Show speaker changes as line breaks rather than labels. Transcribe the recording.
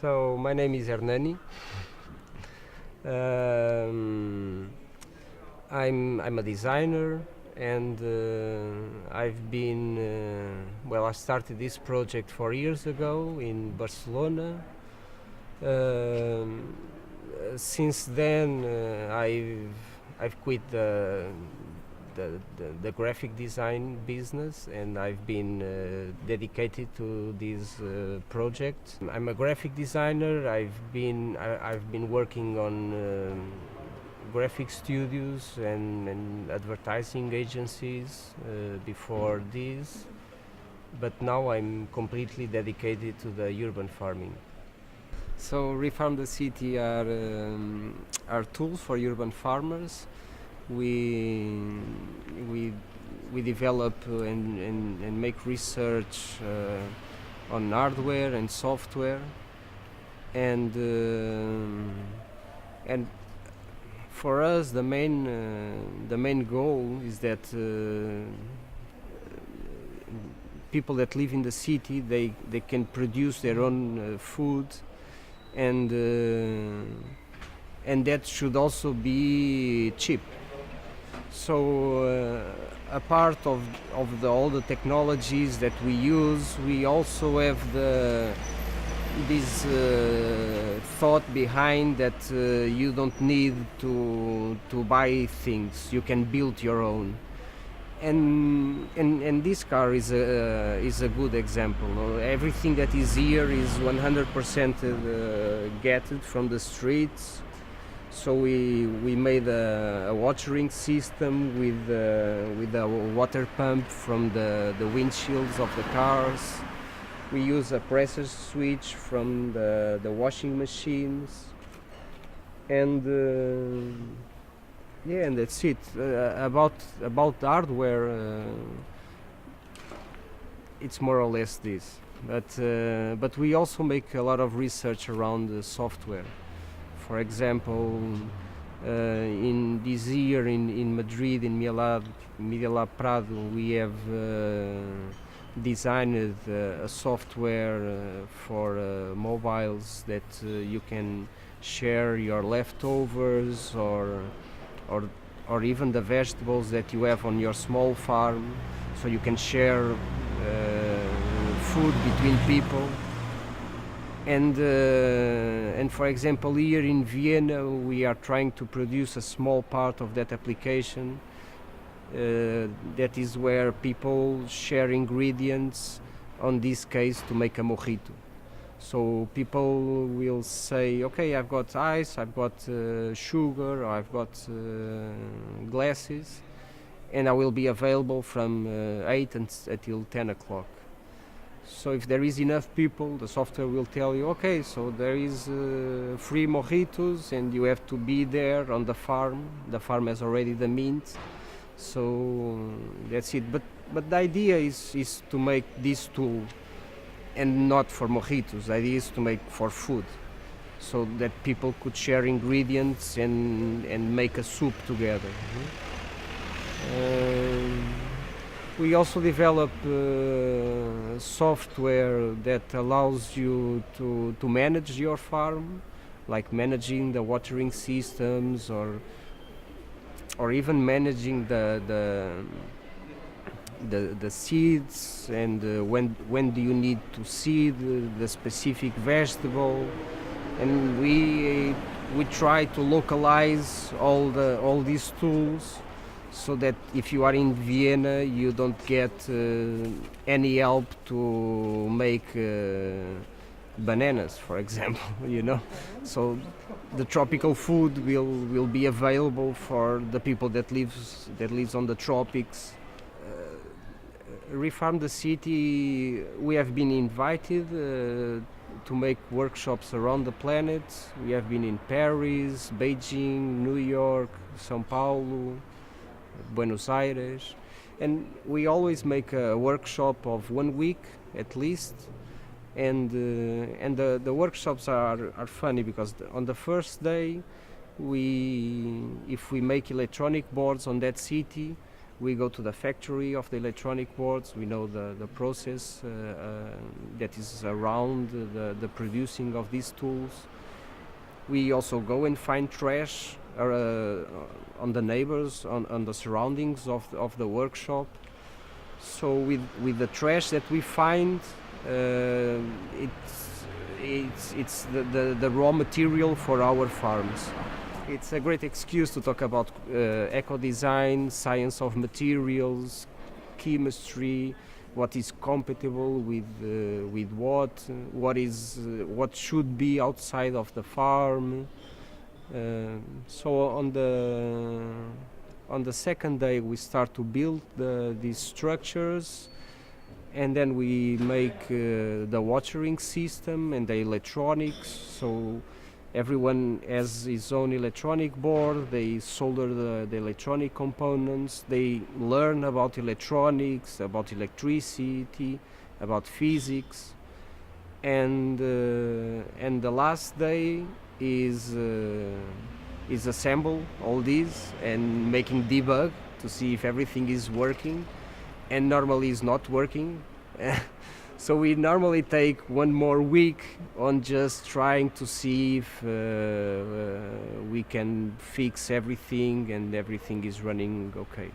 So my name is Hernani. Um, I'm a designer, and I've been I started this project 4 years ago in Barcelona. Um, since then, I've quit the graphic design business, and I've been dedicated to this project. I'm a graphic designer. I've been working on graphic studios and advertising agencies before this, but now I'm completely dedicated to the urban farming. So Refarm the City are tools for urban farmers. We develop and make research on hardware and software, and for us the main goal is that people that live in the city, they can produce their own food, and that should also be cheap. So a part of all the technologies that we use, we also have this thought behind that you don't need to buy things. You can build your own. And this car is a good example. Everything that is here is 100% gathered from the streets. So we made a watering system with a water pump from the windshields of the cars. We use a pressure switch from the washing machines, and and that's it. About the hardware, it's more or less this. But we also make a lot of research around the software. For example, in this year in Madrid, in Media Lab Prado, we have designed a software for mobiles that you can share your leftovers or even the vegetables that you have on your small farm, so you can share food between people. And for example, here in Vienna, we are trying to produce a small part of that application. That is where people share ingredients, on this case, to make a mojito. So people will say, okay, I've got ice, I've got sugar, I've got glasses, and I will be available from 8 until 10 o'clock. So if there is enough people, the software will tell you, okay, so there is free mojitos, and you have to be there on the farm. The farm has already the mint, so that's it. But the idea is to make this tool, and not for mojitos. The idea is to make for food, so that people could share ingredients and make a soup together. We also develop software that allows you to manage your farm, like managing the watering systems, or even managing the seeds, and when do you need to seed the specific vegetable. And we try to localize all these tools, so that if you are in Vienna, you don't get any help to make bananas, for example, So the tropical food will be available for the people that lives on the tropics. Refarm the City, we have been invited to make workshops around the planet. We have been in Paris, Beijing, New York, São Paulo, Buenos Aires, and we always make a workshop of 1 week at least, and the workshops are funny, because on the first day, if we make electronic boards on that city, We go to the factory of the electronic boards. We know the process that is around the producing of these tools. We also go and find trash on the neighbors, on the surroundings of the workshop. So with the trash that we find, it's the raw material for our farms. It's a great excuse to talk about eco-design, science of materials, chemistry, what is compatible with what should be outside of the farm. So on the second day we start to build these structures, and then we make the watering system and the electronics. So everyone has his own electronic board. They solder the electronic components. They learn about electronics, about electricity, about physics, and the last day is assemble all these and making debug to see if everything is working, and normally is not working. So we normally take one more week on just trying to see if we can fix everything and everything is running okay.